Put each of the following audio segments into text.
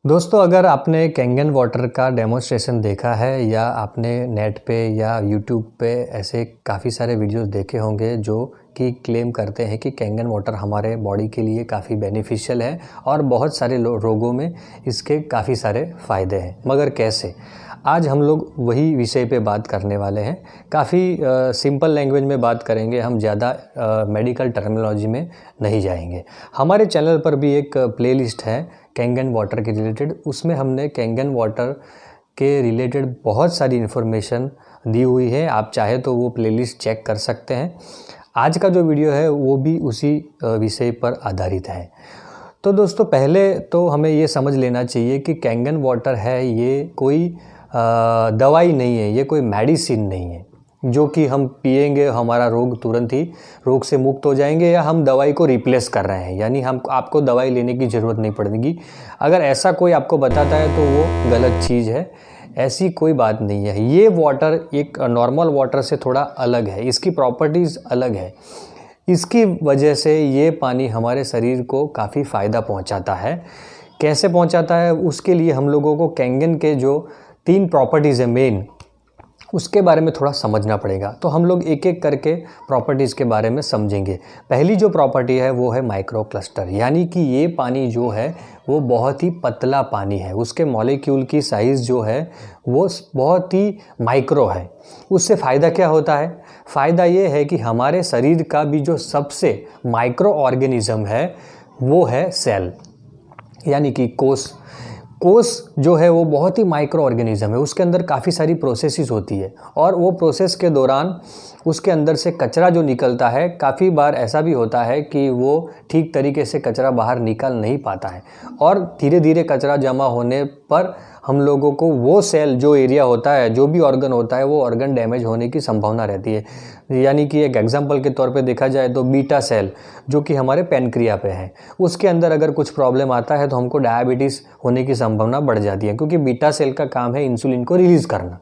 दोस्तों, अगर आपने कैंगन वाटर का डेमोन्स्ट्रेशन देखा है या आपने नेट पे या यूट्यूब पे ऐसे काफ़ी सारे वीडियोस देखे होंगे जो कि क्लेम करते हैं कि कैंगन वाटर हमारे बॉडी के लिए काफ़ी बेनिफिशियल है और बहुत सारे रोगों में इसके काफ़ी सारे फ़ायदे हैं। मगर कैसे? आज हम लोग वही विषय पे बात करने वाले हैं। काफ़ी सिंपल लैंग्वेज में बात करेंगे, हम ज़्यादा मेडिकल टर्मिनोलॉजी में नहीं जाएंगे। हमारे चैनल पर भी एक प्लेलिस्ट है कैंगन वाटर के रिलेटेड, उसमें हमने कैंगन वाटर के रिलेटेड बहुत सारी इन्फॉर्मेशन दी हुई है। आप चाहे तो वो प्लेलिस्ट चेक कर सकते हैं। आज का जो वीडियो है वो भी उसी विषय पर आधारित है। तो दोस्तों, पहले तो हमें ये समझ लेना चाहिए कि कैंगन वाटर है ये कोई दवाई नहीं है, ये कोई मेडिसिन नहीं है जो कि हम पिएंगे हमारा रोग तुरंत ही रोग से मुक्त हो जाएंगे या हम दवाई को रिप्लेस कर रहे हैं, यानी हम आपको दवाई लेने की ज़रूरत नहीं पड़ेगी। अगर ऐसा कोई आपको बताता है तो वो गलत चीज़ है। ऐसी कोई बात नहीं है। ये वाटर एक नॉर्मल वाटर से थोड़ा अलग है, इसकी प्रॉपर्टीज़ अलग है। इसकी वजह से ये पानी हमारे शरीर को काफ़ी फ़ायदा पहुंचाता है। कैसे पहुंचाता है, उसके लिए हम लोगों को कैंगन के जो 3 प्रॉपर्टीज़ है मेन, उसके बारे में थोड़ा समझना पड़ेगा। तो हम लोग एक एक करके प्रॉपर्टीज़ के बारे में समझेंगे। पहली जो प्रॉपर्टी है वो है माइक्रो क्लस्टर, यानी कि ये पानी जो है वो बहुत ही पतला पानी है। उसके मॉलिक्यूल की साइज़ जो है वो बहुत ही माइक्रो है। उससे फ़ायदा क्या होता है? फ़ायदा ये है कि हमारे शरीर का भी जो सबसे माइक्रो ऑर्गेनिज़म है वो है सेल, यानी कि कोश। कोश जो है वो बहुत ही माइक्रो ऑर्गेनिज्म है। उसके अंदर काफ़ी सारी प्रोसेसेस होती है और वो प्रोसेस के दौरान उसके अंदर से कचरा जो निकलता है, काफ़ी बार ऐसा भी होता है कि वो ठीक तरीके से कचरा बाहर निकल नहीं पाता है और धीरे धीरे कचरा जमा होने पर हम लोगों को वो सेल जो एरिया होता है, जो भी ऑर्गन होता है, वो ऑर्गन डैमेज होने की संभावना रहती है। यानी कि एक एग्जांपल के तौर पे देखा जाए तो बीटा सेल जो कि हमारे पैनक्रिया पे है, उसके अंदर अगर कुछ प्रॉब्लम आता है तो हमको डायबिटीज़ होने की संभावना बढ़ जाती है, क्योंकि बीटा सेल का काम है इंसुलिन को रिलीज़ करना।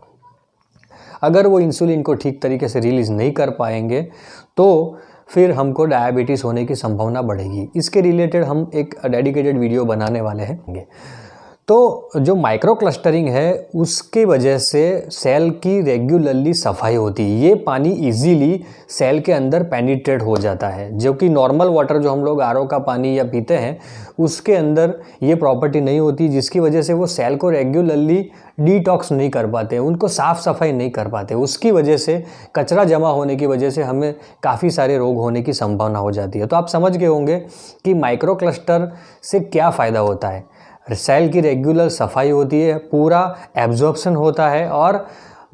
अगर वो इंसुलिन को ठीक तरीके से रिलीज़ नहीं कर पाएंगे तो फिर हमको डायबिटीज़ होने की संभावना बढ़ेगी। इसके रिलेटेड हम एक डेडिकेटेड वीडियो बनाने वाले हैं। तो जो माइक्रो क्लस्टरिंग है उसके वजह से सेल की रेगुलरली सफाई होती है। ये पानी इजीली सेल के अंदर पेनिट्रेट हो जाता है, जो कि नॉर्मल वाटर जो हम लोग आरओ का पानी या पीते हैं उसके अंदर ये प्रॉपर्टी नहीं होती, जिसकी वजह से वो सेल को रेगुलरली डिटॉक्स नहीं कर पाते, उनको साफ़ सफाई नहीं कर पाते। उसकी वजह से कचरा जमा होने की वजह से हमें काफ़ी सारे रोग होने की संभावना हो जाती है। तो आप समझ गए होंगे कि माइक्रो क्लस्टर से क्या फ़ायदा होता है। सेल की रेगुलर सफाई होती है, पूरा एब्जॉर्प्शन होता है और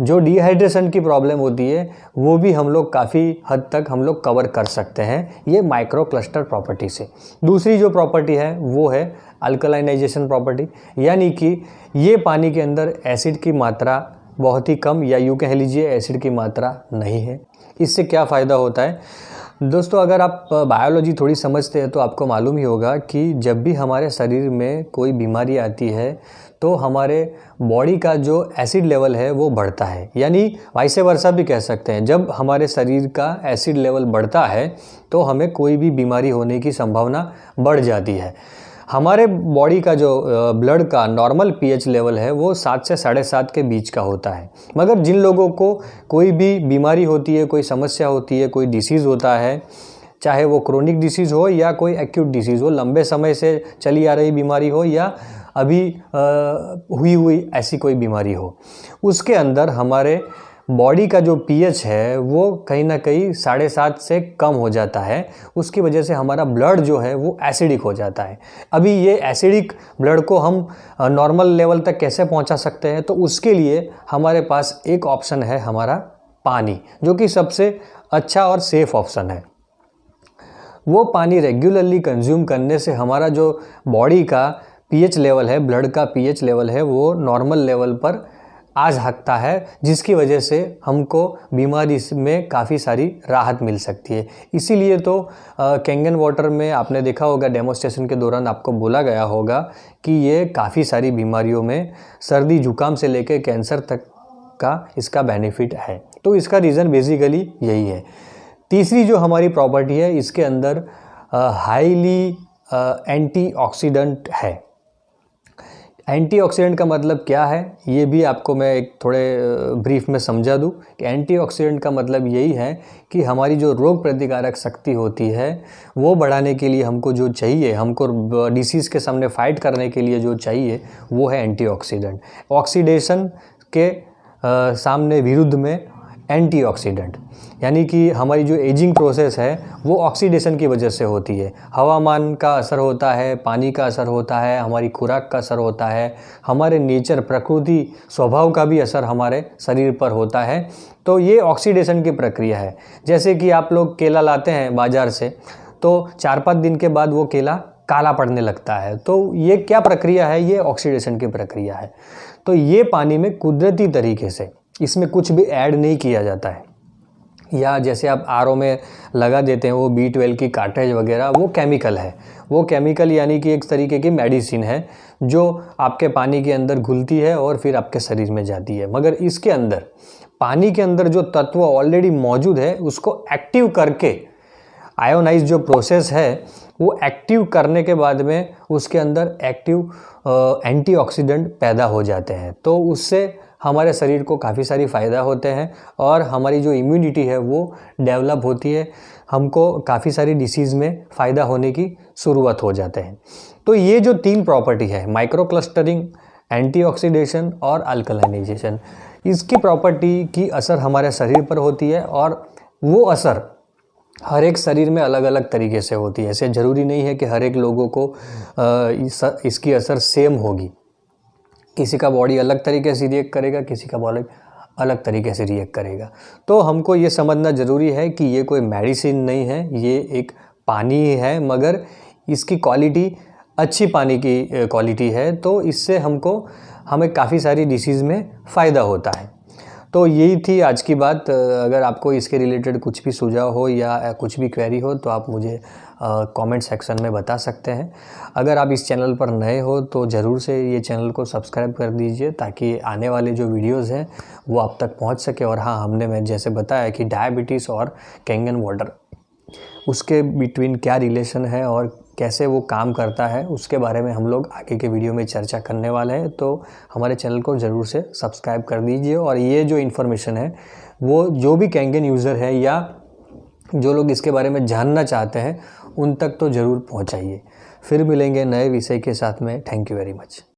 जो डिहाइड्रेशन की प्रॉब्लम होती है वो भी हम लोग काफ़ी हद तक हम लोग कवर कर सकते हैं ये माइक्रो क्लस्टर प्रॉपर्टी से। दूसरी जो प्रॉपर्टी है वो है अल्कलाइनाइजेशन प्रॉपर्टी, यानी कि ये पानी के अंदर एसिड की मात्रा बहुत ही कम, या यूँ कह लीजिए एसिड की मात्रा नहीं है। इससे क्या फ़ायदा होता है दोस्तों? अगर आप बायोलॉजी थोड़ी समझते हैं तो आपको मालूम ही होगा कि जब भी हमारे शरीर में कोई बीमारी आती है तो हमारे बॉडी का जो एसिड लेवल है वो बढ़ता है, यानी वाइस वर्सा भी कह सकते हैं। जब हमारे शरीर का एसिड लेवल बढ़ता है तो हमें कोई भी बीमारी होने की संभावना बढ़ जाती है। हमारे बॉडी का जो ब्लड का नॉर्मल पीएच लेवल है वो 7 से 7.5 के बीच का होता है। मगर जिन लोगों को कोई भी बीमारी होती है, कोई समस्या होती है, कोई डिसीज़ होता है, चाहे वो क्रोनिक डिसीज़ हो या कोई एक्यूट डिसीज़ हो, लंबे समय से चली आ रही बीमारी हो या अभी हुई ऐसी कोई बीमारी हो, उसके अंदर हमारे बॉडी का जो पीएच है वो कहीं ना कहीं 7.5 से कम हो जाता है। उसकी वजह से हमारा ब्लड जो है वो एसिडिक हो जाता है। अभी ये एसिडिक ब्लड को हम नॉर्मल लेवल तक कैसे पहुंचा सकते हैं? तो उसके लिए हमारे पास एक ऑप्शन है हमारा पानी, जो कि सबसे अच्छा और सेफ ऑप्शन है। वो पानी रेगुलरली कंज्यूम करने से हमारा जो बॉडी का पीएच लेवल है, ब्लड का पीएच लेवल है, वो नॉर्मल लेवल पर आ सकता है, जिसकी वजह से हमको बीमारी में काफ़ी सारी राहत मिल सकती है। इसीलिए तो कैंगन वाटर में आपने देखा होगा, डेमोन्स्ट्रेशन के दौरान आपको बोला गया होगा कि ये काफ़ी सारी बीमारियों में, सर्दी जुकाम से लेकर कैंसर तक का इसका बेनिफिट है। तो इसका रीज़न बेसिकली यही है। तीसरी जो हमारी प्रॉपर्टी है, इसके अंदर हाईली एंटीऑक्सीडेंट है। एंटीऑक्सीडेंट का मतलब क्या है, ये भी आपको मैं एक थोड़े ब्रीफ में समझा दूँ कि एंटीऑक्सीडेंट का मतलब यही है कि हमारी जो रोग प्रतिकारक शक्ति होती है वो बढ़ाने के लिए हमको जो चाहिए, हमको डिसीज़ के सामने फाइट करने के लिए जो चाहिए वो है एंटीऑक्सीडेंट। ऑक्सीडेशन के सामने विरुद्ध में एंटीऑक्सीडेंट, यानी कि हमारी जो एजिंग प्रोसेस है वो ऑक्सीडेशन की वजह से होती है। हवामान का असर होता है, पानी का असर होता है, हमारी खुराक का असर होता है, हमारे नेचर प्रकृति स्वभाव का भी असर हमारे शरीर पर होता है। तो ये ऑक्सीडेशन की प्रक्रिया है। जैसे कि आप लोग केला लाते हैं बाज़ार से, तो 4-5 दिन के बाद वो केला काला पड़ने लगता है। तो ये क्या प्रक्रिया है, ये ऑक्सीडेशन की प्रक्रिया है। तो ये पानी में कुदरती तरीके से, इसमें कुछ भी ऐड नहीं किया जाता है। या जैसे आप आरओ में लगा देते हैं वो B12 की कार्ट्रिज वगैरह, वो केमिकल है। वो केमिकल यानी कि एक तरीके की मेडिसिन है जो आपके पानी के अंदर घुलती है और फिर आपके शरीर में जाती है। मगर इसके अंदर, पानी के अंदर जो तत्व ऑलरेडी मौजूद है उसको एक्टिव करके, आयोनाइज जो प्रोसेस है वो एक्टिव करने के बाद में उसके अंदर एक्टिव एंटीऑक्सीडेंट पैदा हो जाते हैं। तो उससे हमारे शरीर को काफ़ी सारी फ़ायदा होते हैं और हमारी जो इम्यूनिटी है वो डेवलप होती है। हमको काफ़ी सारी डिसीज़ में फ़ायदा होने की शुरुआत हो जाते हैं। तो ये जो 3 प्रॉपर्टी है, माइक्रो क्लस्टरिंग, एंटीऑक्सीडेशन और अल्कलाइनेशन, इसकी प्रॉपर्टी की असर हमारे शरीर पर होती है और वो असर हर एक शरीर में अलग अलग तरीके से होती है। ऐसे ज़रूरी नहीं है कि हर एक लोगों को इसकी असर सेम होगी। किसी का बॉडी अलग तरीके से रिएक्ट करेगा, किसी का बॉडी अलग तरीके से रिएक्ट करेगा। तो हमको ये समझना ज़रूरी है कि ये कोई मेडिसिन नहीं है, ये एक पानी ही है, मगर इसकी क्वालिटी अच्छी पानी की क्वालिटी है। तो इससे हमें काफ़ी सारी डिसीज़ में फ़ायदा होता है। तो यही थी आज की बात। अगर आपको इसके रिलेटेड कुछ भी सुझाव हो या कुछ भी क्वेरी हो तो आप मुझे कमेंट सेक्शन में बता सकते हैं। अगर आप इस चैनल पर नए हो तो ज़रूर से ये चैनल को सब्सक्राइब कर दीजिए ताकि आने वाले जो वीडियोज़ हैं वो आप तक पहुंच सके। और हाँ, मैं जैसे बताया कि डायबिटीज़ और कैंगन वाटर, उसके बिटवीन क्या रिलेशन है और कैसे वो काम करता है, उसके बारे में हम लोग आगे के वीडियो में चर्चा करने वाले हैं। तो हमारे चैनल को ज़रूर से सब्सक्राइब कर दीजिए। और ये जो इन्फॉर्मेशन है वो जो भी कैंगन यूज़र है या जो लोग इसके बारे में जानना चाहते हैं उन तक तो ज़रूर पहुंचाइए। फिर मिलेंगे नए विषय के साथ में। Thank you very much.